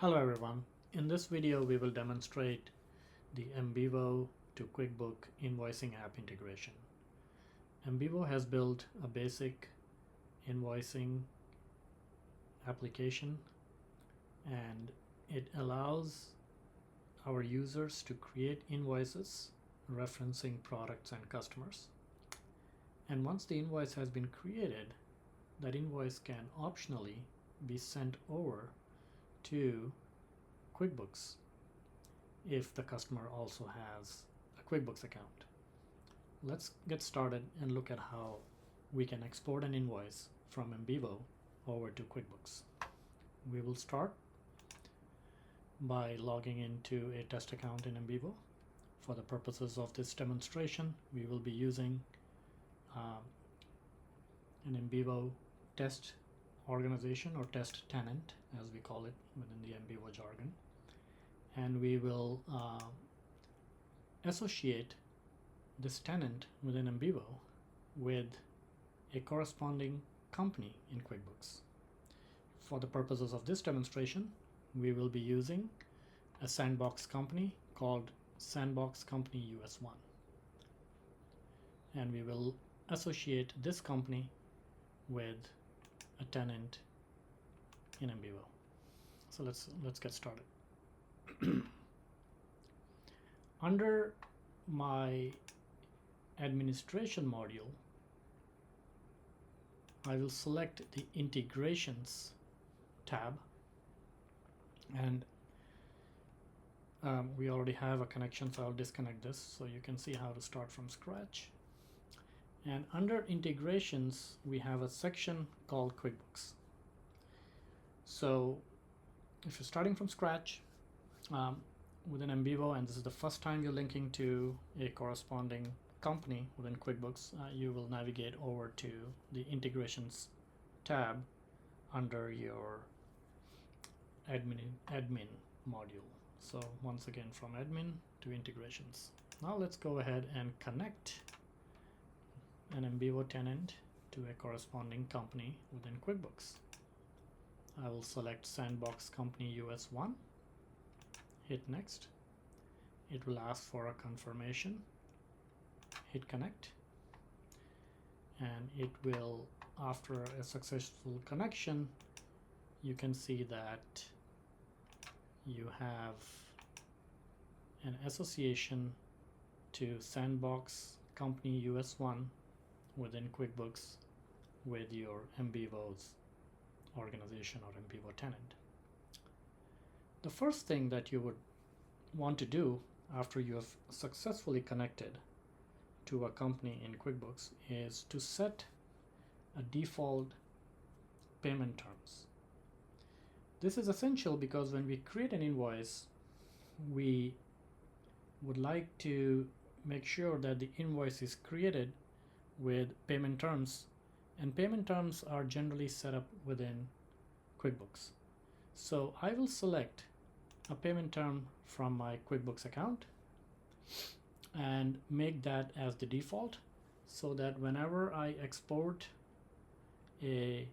Hello everyone. In this video we will demonstrate the Ambivo to QuickBooks invoicing app integration. Ambivo has built a basic invoicing application and it allows our users to create invoices referencing products and customers. And once the invoice has been created, that invoice can optionally be sent over to QuickBooks if the customer also has a QuickBooks account. Let's get started and look at how we can export an invoice from Ambivo over to QuickBooks. We will start by logging into a test account in Ambivo. For the purposes of this demonstration, we will be using an Ambivo test organization or test tenant, as we call it within the Ambivo jargon, and we will associate this tenant within Ambivo with a corresponding company in QuickBooks. For the purposes of this demonstration, we will be using a sandbox company called Sandbox Company US1, and we will associate this company with a tenant in Ambivo. So let's get started. Under my administration module, I will select the integrations tab, and we already have a connection, so I'll disconnect this so you can see how to start from scratch. And under integrations, we have a section called QuickBooks. So if you're starting from scratch within Ambivo, and this is the first time you're linking to a corresponding company within QuickBooks, you will navigate over to the integrations tab under your admin module. So once again, from admin to integrations. Now let's go ahead and connect an Ambivo tenant to a corresponding company within QuickBooks. I will select Sandbox Company US1, hit next. It will ask for a confirmation, hit connect, and it will, after a successful connection, you can see that you have an association to Sandbox Company US1 within QuickBooks with your Ambivo's organization or Ambivo tenant. The first thing that you would want to do after you have successfully connected to a company in QuickBooks is to set a default payment terms. This is essential because when we create an invoice, we would like to make sure that the invoice is created with payment terms, and payment terms are generally set up within QuickBooks. So I will select a payment term from my QuickBooks account and make that as the default, so that whenever I export an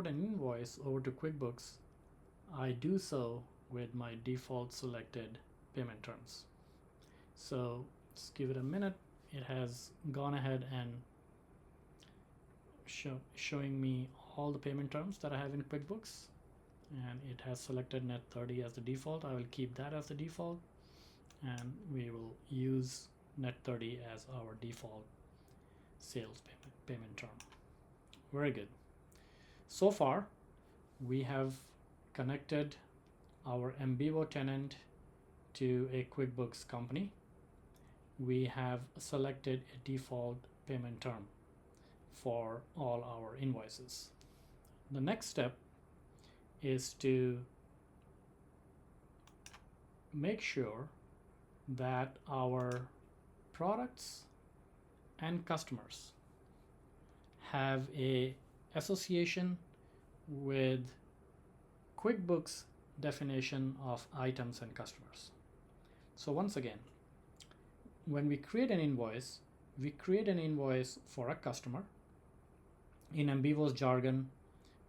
invoice over to QuickBooks, I do so with my default selected payment terms. So just give it a minute. It has gone ahead and showing me all the payment terms that I have in QuickBooks, and it has selected net 30 as the default. I will keep that as the default, and we will use net 30 as our default sales payment term. Very good. So far we have connected our Ambivo tenant to a QuickBooks company. We have selected a default payment term for all our invoices. The next step is to make sure that our products and customers have a association with QuickBooks definition of items and customers. So once again, when we create an invoice, we create an invoice for a customer. In Ambivo's jargon,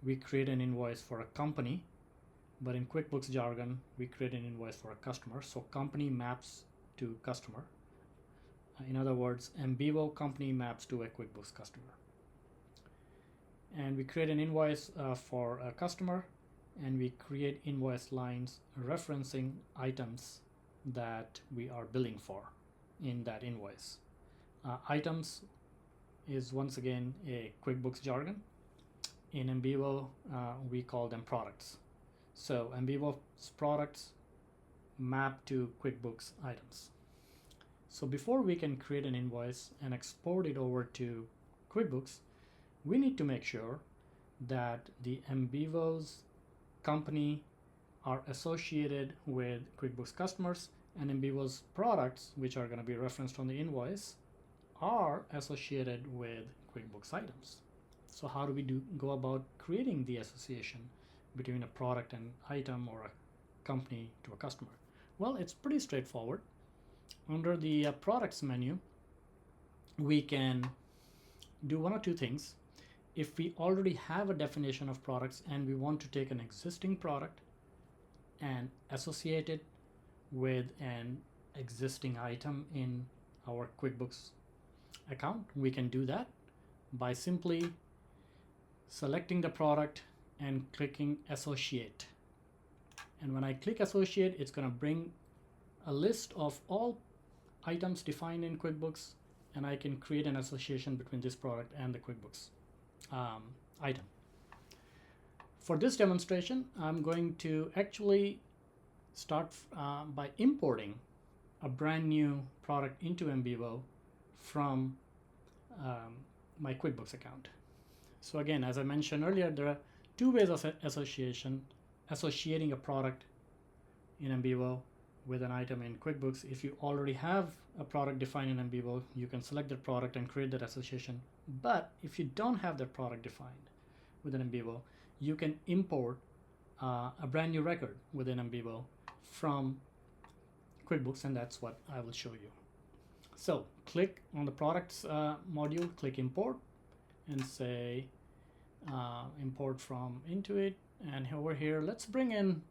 we create an invoice for a company but in QuickBooks jargon, we create an invoice for a customer. So company maps to customer. In other words, Ambivo company maps to a QuickBooks customer. And we create an invoice for a customer, and we create invoice lines referencing items that we are billing for in that invoice. Items is once again a QuickBooks jargon. In Ambivo, we call them products. So Ambivo's products map to QuickBooks items. So before we can create an invoice and export it over to QuickBooks, we need to make sure that the Ambivo's company are associated with QuickBooks customers, and Ambivo's products, which are going to be referenced on the invoice, are associated with QuickBooks items. So how do we go about creating the association between a product and item, or a company to a customer? Well, it's pretty straightforward. Under the products menu, we can do one or two things. If we already have a definition of products and we want to take an existing product and associate it with an existing item in our QuickBooks account, we can do that by simply selecting the product and clicking associate. And when I click associate, it's going to bring a list of all items defined in QuickBooks, and I can create an association between this product and the QuickBooks item. For this demonstration, I'm going to actually start by importing a brand new product into Ambivo from my QuickBooks account. So again, as I mentioned earlier, there are two ways of associating a product in Ambivo with an item in QuickBooks. If you already have a product defined in Ambivo, you can select that product and create that association. But if you don't have that product defined within Ambivo, you can import a brand new record within Ambivo from QuickBooks, and that's what I will show you. So click on the products module, click import, and say import from Intuit. And over here, let's bring in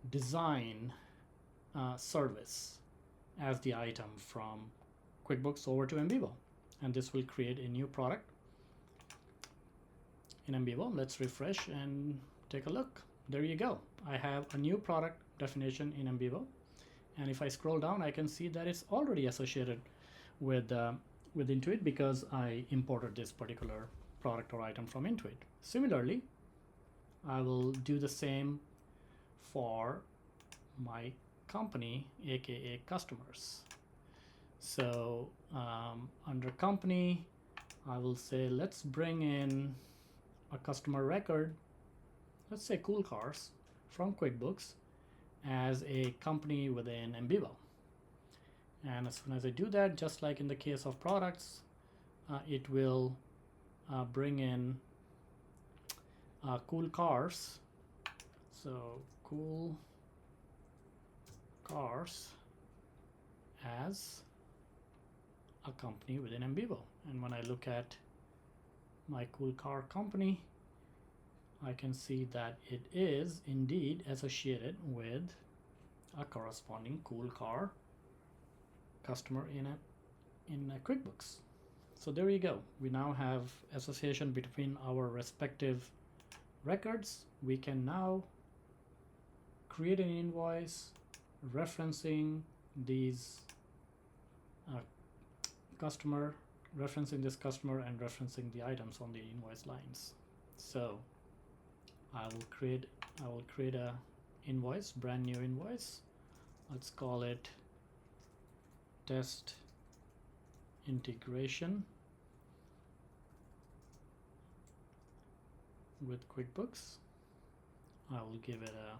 design service as the item from QuickBooks over to Ambivo. And this will create a new product in Ambivo. Let's refresh and take a look. There you go. I have a new product definition in Ambivo. And if I scroll down, I can see that it's already associated with Intuit because I imported this particular product or item from Intuit. Similarly, I will do the same for my company, aka customers. So under company, I will say let's bring in a customer record, let's say Cool Cars, from QuickBooks as a company within Ambivo. And as soon as I do that, just like in the case of products, it will bring in Cool Cars. So Cool Cars as a company within Ambivo. And when I look at my Cool Car company, I can see that it is indeed associated with a corresponding Cool Car customer in QuickBooks. So there you go. We now have association between our respective records. We can now create an invoice referencing these referencing this customer and referencing the items on the invoice lines. So I will create a invoice, brand new invoice. Let's call it test integration with QuickBooks. I will give it a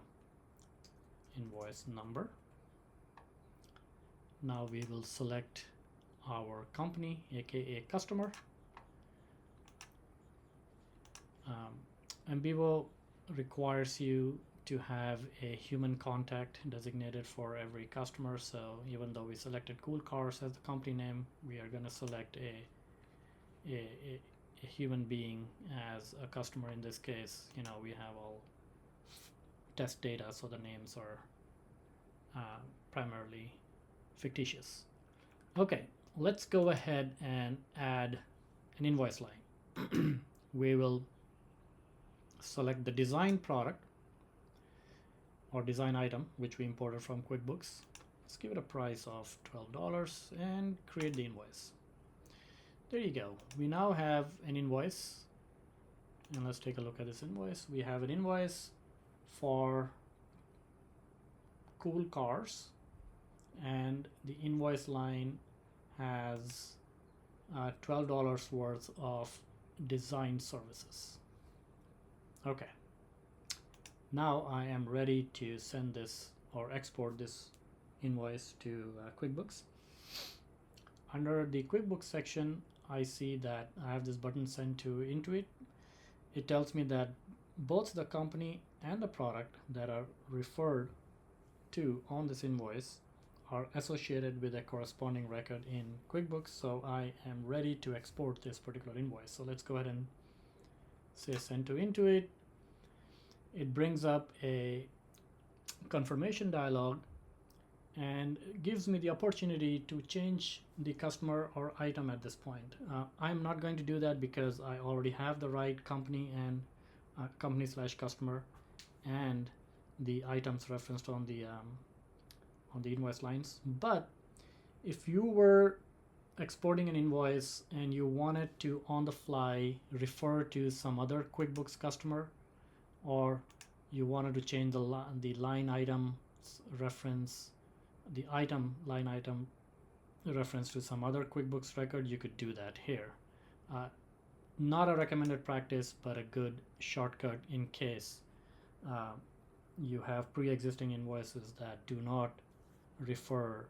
invoice number. Now we will select our company, aka customer. Ambivo requires you to have a human contact designated for every customer. So even though we selected Cool Cars as the company name, we are going to select a human being as a customer. In this case, we have all test data, so the names are primarily fictitious. Okay, let's go ahead and add an invoice line. We will select the design product or design item which we imported from QuickBooks. Let's give it a price of $12 and create the invoice. There you go. We now have an invoice, and let's take a look at this invoice. We have an invoice for cool cars, and the invoice line has $12 worth of design services. Okay, now I am ready to send this or export this invoice to QuickBooks. Under the QuickBooks section, I see that I have this button send to Intuit. It tells me that both the company and the product that are referred to on this invoice are associated with a corresponding record in QuickBooks, so I am ready to export this particular invoice. So let's go ahead and say send to Intuit. It brings up a confirmation dialog and gives me the opportunity to change the customer or item at this point. I'm not going to do that because I already have the right company and company/customer and the items referenced on the invoice lines. But if you were exporting an invoice and you wanted to on the fly refer to some other QuickBooks customer, or you wanted to change the line item reference, the line item reference to some other QuickBooks record, you could do that here. Not a recommended practice, but a good shortcut in case you have pre-existing invoices that do not refer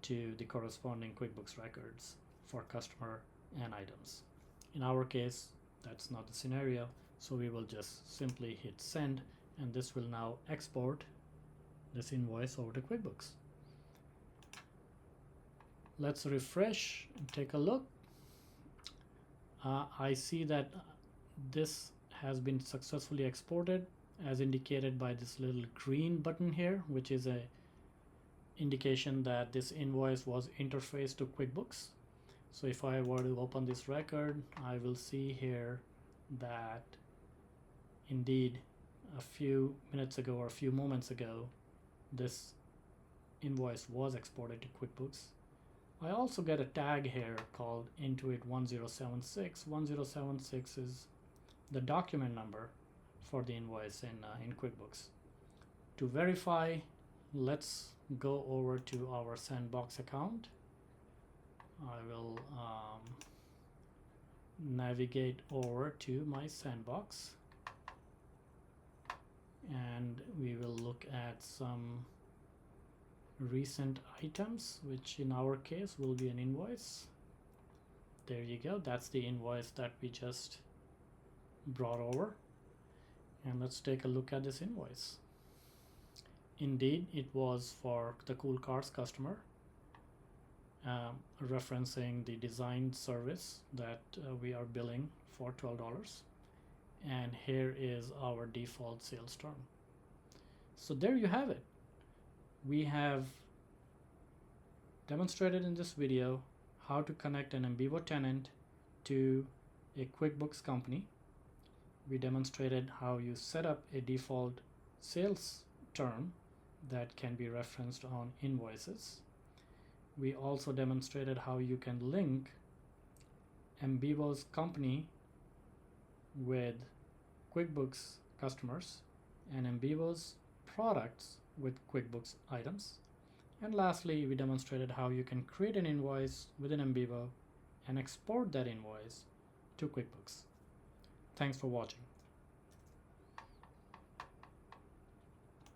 to the corresponding QuickBooks records for customer and items. In our case, that's not the scenario, so we will just simply hit send, and this will now export this invoice over to QuickBooks. Let's refresh and take a look. I see that this has been successfully exported as indicated by this little green button here, which is a indication that this invoice was interfaced to QuickBooks. So if I were to open this record, I will see here that indeed a few minutes ago or a few moments ago, this invoice was exported to QuickBooks. I also get a tag here called Intuit 1076. 1076 is the document number for the invoice in QuickBooks. To verify, let's go over to our Sandbox account. I will navigate over to my Sandbox, and we will look at some recent items, which in our case will be an invoice. There you go. That's the invoice that we just brought over. And let's take a look at this invoice. Indeed, it was for the Cool Cars customer, referencing the design service that we are billing for $12. And here is our default sales term. So there you have it. We have demonstrated in this video how to connect an Ambivo tenant to a QuickBooks company. We demonstrated how you set up a default sales term that can be referenced on invoices. We also demonstrated how you can link Ambivo's company with QuickBooks customers and Ambivo's products with QuickBooks items. And lastly, we demonstrated how you can create an invoice within Ambivo and export that invoice to QuickBooks. Thanks for watching.